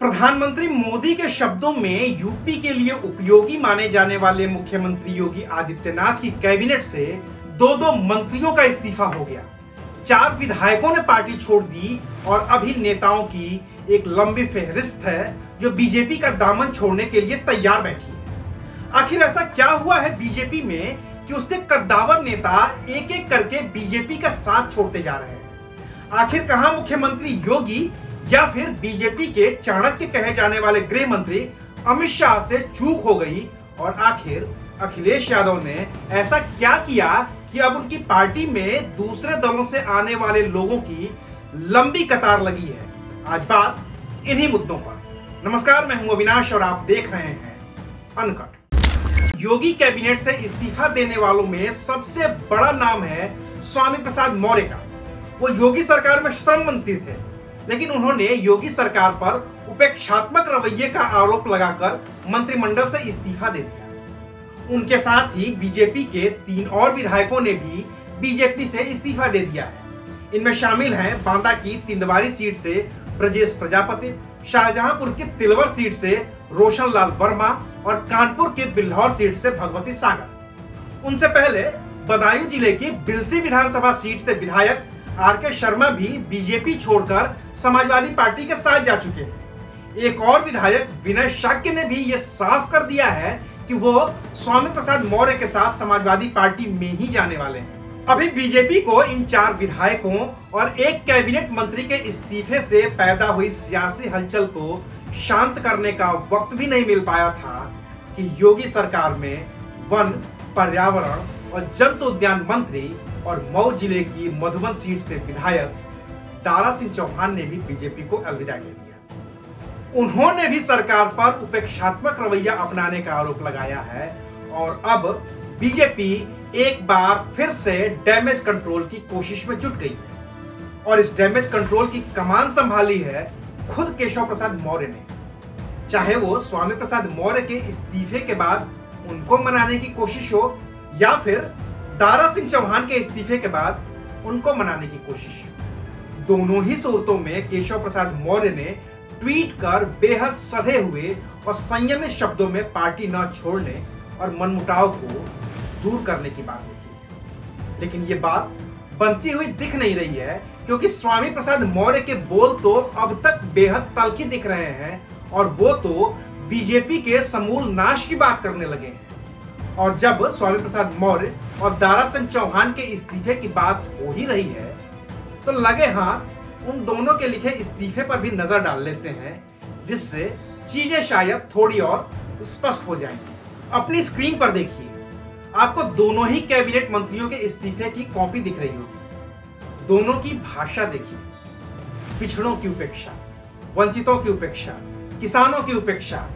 प्रधानमंत्री मोदी के शब्दों में यूपी के लिए उपयोगी माने जाने वाले मुख्यमंत्री योगी आदित्यनाथ की कैबिनेट से दो मंत्रियों का इस्तीफा हो गया। 4 विधायकों ने पार्टी छोड़ दी और अभी नेताओं की एक लंबी फहरिस्त है जो बीजेपी का दामन छोड़ने के लिए तैयार बैठी है। आखिर ऐसा क्या हुआ है बीजेपी में कि उसके कद्दावर नेता एक एक करके बीजेपी का साथ छोड़ते जा रहे हैं? आखिर कहां मुख्यमंत्री योगी या फिर बीजेपी के चाणक्य कहे जाने वाले गृह मंत्री अमित शाह से चूक हो गई और आखिर अखिलेश यादव ने ऐसा क्या किया कि अब उनकी पार्टी में दूसरे दलों से आने वाले लोगों की लंबी कतार लगी है? आज बात इन्हीं मुद्दों पर। नमस्कार, मैं हूं अविनाश और आप देख रहे हैं अनकट। योगी कैबिनेट से इस्तीफा देने वालों में सबसे बड़ा नाम है स्वामी प्रसाद मौर्य का। वो योगी सरकार में श्रम मंत्री थे, लेकिन उन्होंने योगी सरकार पर उपेक्षात्मक रवैये का आरोप लगाकर मंत्रिमंडल से इस्तीफा दे दिया। उनके साथ ही बीजेपी के 3 और विधायकों ने भी बीजेपी से इस्तीफा दे दिया है। इनमें शामिल हैं बांदा की तिंदवारी सीट से ब्रजेश प्रजापति, शाहजहांपुर की तिलवर सीट से रोशन लाल वर्मा और कानपुर के बिल्हौर सीट से भगवती सागर। उनसे पहले बदायूं जिले की बिलसी विधानसभा सीट से विधायक आर.के. शर्मा भी बीजेपी छोड़कर समाजवादी पार्टी के साथ जा चुके हैं। एक और विधायक विनय शाक्य ने भी यह साफ कर दिया है कि वो स्वामी प्रसाद मौर्य के साथ समाजवादी पार्टी में ही जाने वाले हैं। अभी बीजेपी को इन 4 विधायकों और एक कैबिनेट मंत्री के इस्तीफे से पैदा हुई सियासी हलचल को शांत करने का वक्त भी नहीं मिल पाया था कि योगी सरकार में वन, पर्यावरण और जंतु उद्यान मंत्री और मऊ जिले की मधुबन सीट से विधायक दारा सिंह चौहान ने भी बीजेपी को अलविदा कह दिया। उन्होंने भी सरकार पर उपेक्षात्मक रवैया अपनाने का आरोप लगाया है और अब बीजेपी एक बार फिर से डैमेज कंट्रोल की कोशिश में जुट गई है और इस डैमेज कंट्रोल की कमान संभाली है खुद केशव प्रसाद मौर्य ने। चाहे वो स्वामी प्रसाद मौर्य के इस्तीफे के बाद उनको मनाने की कोशिश हो या फिर दारा सिंह चौहान के इस्तीफे के बाद उनको मनाने की कोशिश, दोनों ही सूरतों में केशव प्रसाद मौर्य ने ट्वीट कर बेहद सधे हुए और संयमित शब्दों में पार्टी न छोड़ने और मनमुटाव को दूर करने की बात की। लेकिन ये बात बनती हुई दिख नहीं रही है क्योंकि स्वामी प्रसाद मौर्य के बोल तो अब तक बेहद तल्खी दिख रहे हैं और वो तो बीजेपी के समूल नाश की बात करने लगे हैं। और जब स्वामी प्रसाद मौर्य और दारा सिंह चौहान के इस्तीफे की बात हो ही रही है तो लगे हाथ उन दोनों के लिखे इस्तीफे पर भी नजर डाल लेते हैं, जिससे चीजें शायद थोड़ी और स्पष्ट हो जाएंगी। अपनी स्क्रीन पर देखिए, आपको दोनों ही कैबिनेट मंत्रियों के इस्तीफे की कॉपी दिख रही होगी। दोनों की भाषा देखिए, पिछड़ों की उपेक्षा, वंचितों की उपेक्षा, किसानों की उपेक्षा,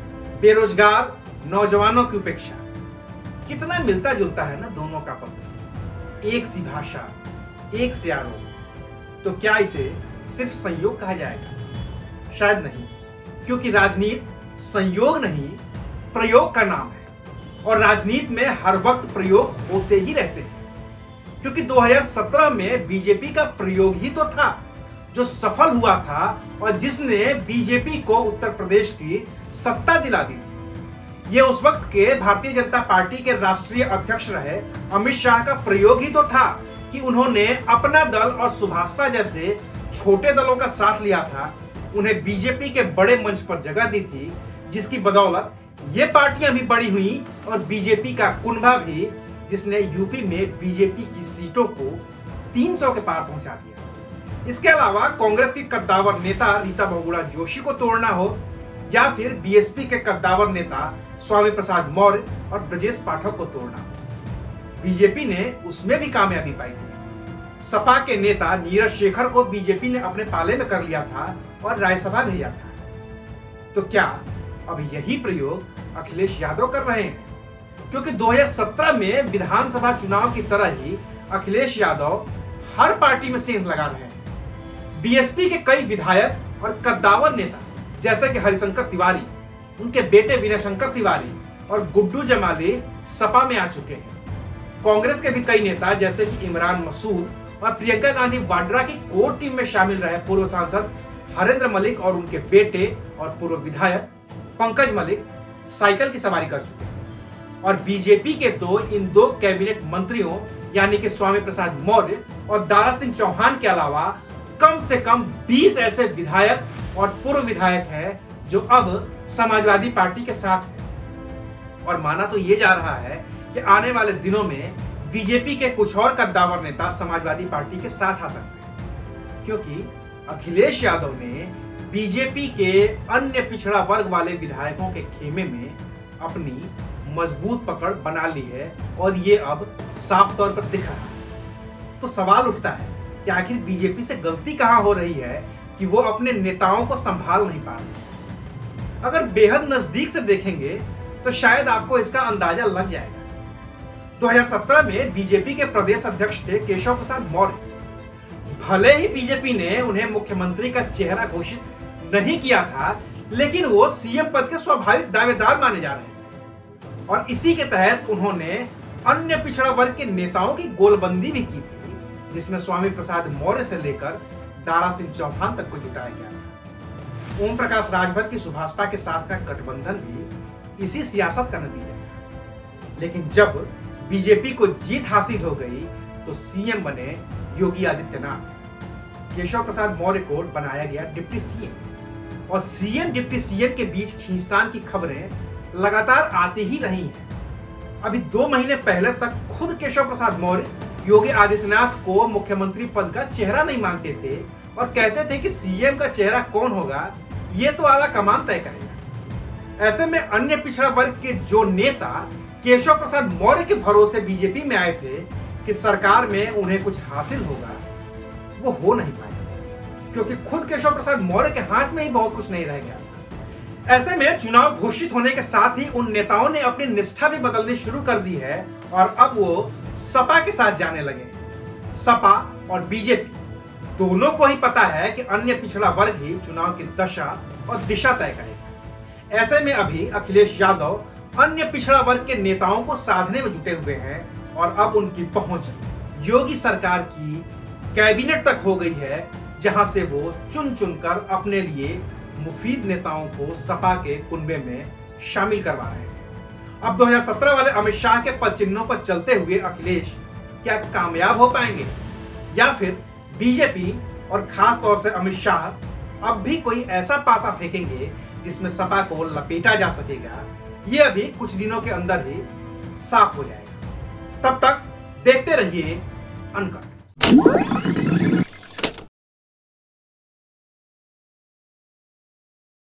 बेरोजगार नौजवानों की उपेक्षा। कितना मिलता जुलता है ना दोनों का पत्र। एक सी भाषा, एक से आरोप। तो क्या इसे सिर्फ संयोग कहा जाएगा? शायद नहीं, क्योंकि राजनीति संयोग नहीं प्रयोग का नाम है और राजनीति में हर वक्त प्रयोग होते ही रहते हैं। क्योंकि 2017 में बीजेपी का प्रयोग ही तो था जो सफल हुआ था और जिसने बीजेपी को उत्तर प्रदेश की सत्ता दिला दी थी। ये उस वक्त के भारतीय जनता पार्टी के राष्ट्रीय अध्यक्ष रहे अमित शाह का प्रयोग ही तो था कि उन्होंने अपना दल और सुभाषपा जैसे छोटे दलों का साथ लिया था, उन्हें बीजेपी के बड़े मंच पर जगह दी थी, जिसकी बदौलत ये पार्टियां भी बड़ी हुई और बीजेपी का कुनबा भी, जिसने यूपी में बीजेपी की सीटों को 300 के पार पहुंचा दिया। इसके अलावा कांग्रेस की कद्दावर नेता रीता बहुगुणा जोशी को तोड़ना हो या फिर बीएसपी के कद्दावर नेता स्वामी प्रसाद मौर्य और ब्रजेश पाठक को तोड़ना, बीजेपी ने उसमें भी कामयाबी पाई थी। सपा के नेता नीरज शेखर को बीजेपी ने अपने पाले में कर लिया था और राज्यसभा भेजा था। तो क्या अब यही प्रयोग अखिलेश यादव कर रहे हैं? क्योंकि 2017 में विधानसभा चुनाव की तरह ही अखिलेश यादव हर पार्टी में सेंध लगा रहे हैं। बीएसपी के कई विधायक और कद्दावर नेता जैसे कि हरिशंकर तिवारी, उनके बेटे विनय शंकर तिवारी और गुड्डू जमाली सपा में आ चुके हैं। कांग्रेस के भी कई नेता जैसे कि इमरान मसूद और प्रियंका गांधी वाड्रा की कोर टीम में शामिल रहे पूर्व सांसद हरेंद्र मलिक और उनके बेटे और पूर्व विधायक पंकज मलिक साइकिल की सवारी कर चुके हैं और बीजेपी के इन दो कैबिनेट मंत्रियों यानी कि स्वामी प्रसाद मौर्य और दारा सिंह चौहान के अलावा कम से कम 20 ऐसे विधायक और पूर्व विधायक हैं जो अब समाजवादी पार्टी के साथ हैं। और माना तो ये जा रहा है कि आने वाले दिनों में बीजेपी के कुछ और कद्दावर नेता समाजवादी पार्टी के साथ आ सकते हैं, क्योंकि अखिलेश यादव ने बीजेपी के अन्य पिछड़ा वर्ग वाले विधायकों के खेमे में अपनी मजबूत पकड़ बना ली है और ये अब साफ तौर पर दिख रहा है। तो सवाल उठता है कि आखिर बीजेपी से गलती कहां हो रही है कि वो अपने नेताओं को संभाल नहीं पा रही। अगर बेहद नजदीक से देखेंगे तो शायद आपको इसका अंदाजा लग जाएगा। 2017 में बीजेपी के प्रदेश अध्यक्ष थे केशव प्रसाद मौर्य। भले ही बीजेपी ने उन्हें मुख्यमंत्री का चेहरा घोषित नहीं किया था, लेकिन वो सीएम पद के स्वाभाविक दावेदार माने जा रहे थे और इसी के तहत उन्होंने अन्य पिछड़ा वर्ग के नेताओं की गोलबंदी भी की थी, जिसमें स्वामी प्रसाद मौर्य से लेकर दारा सिंह चौहान तक को जुटाया गया था। ओम प्रकाश राजभर की सुभाषपा के साथ का गठबंधन भी इसी सियासत का नतीजा था। लेकिन जब बीजेपी को जीत हासिल हो गई तो सीएम बने योगी आदित्यनाथ। केशव प्रसाद मौर्य को बनाया गया डिप्टी सीएम और सीएम डिप्टी सीएम के बीच खींचतान की खबरें लगातार आती ही रही हैं। अभी 2 महीने पहले तक खुद केशव प्रसाद मौर्य योगी आदित्यनाथ को मुख्यमंत्री पद का चेहरा नहीं मानते थे और कहते थे कि सीएम का चेहरा कौन होगा ये तो आला कमान तय करेगा। ऐसे में अन्य पिछड़ा वर्ग के जो नेता केशव प्रसाद मौर्य के भरोसे बीजेपी में आए थे कि सरकार में उन्हें कुछ हासिल होगा, वो हो नहीं पाए, क्योंकि खुद केशव प्रसाद मौर्य के हाथ में ही बहुत कुछ नहीं रह गया था। ऐसे में चुनाव घोषित होने के साथ ही उन नेताओं ने अपनी निष्ठा भी बदलनी शुरू कर दी है और अब वो सपा के साथ जाने लगे हैं। सपा और बीजेपी दोनों को ही पता है कि अन्य पिछड़ा वर्ग ही चुनाव की दशा और दिशा तय करेगा। ऐसे में अभी अखिलेश यादव अन्य पिछड़ा वर्ग के नेताओं को साधने में जुटे हुए हैं और अब उनकी पहुंच योगी सरकार की कैबिनेट तक हो गई है, जहां से वो चुन चुनकर अपने लिए मुफीद नेताओं को सपा के कुनबे में शामिल करवा रहे हैं। अब 2017 वाले अमित शाह के पद चिन्हों पर चलते हुए अखिलेश क्या कामयाब हो पाएंगे या फिर बीजेपी और खास तौर से अमित शाह अब भी कोई ऐसा पासा फेंकेंगे जिसमें सपा को लपेटा जा सकेगा, ये अभी कुछ दिनों के अंदर ही साफ हो जाएगा। तब तक देखते रहिए अनकट।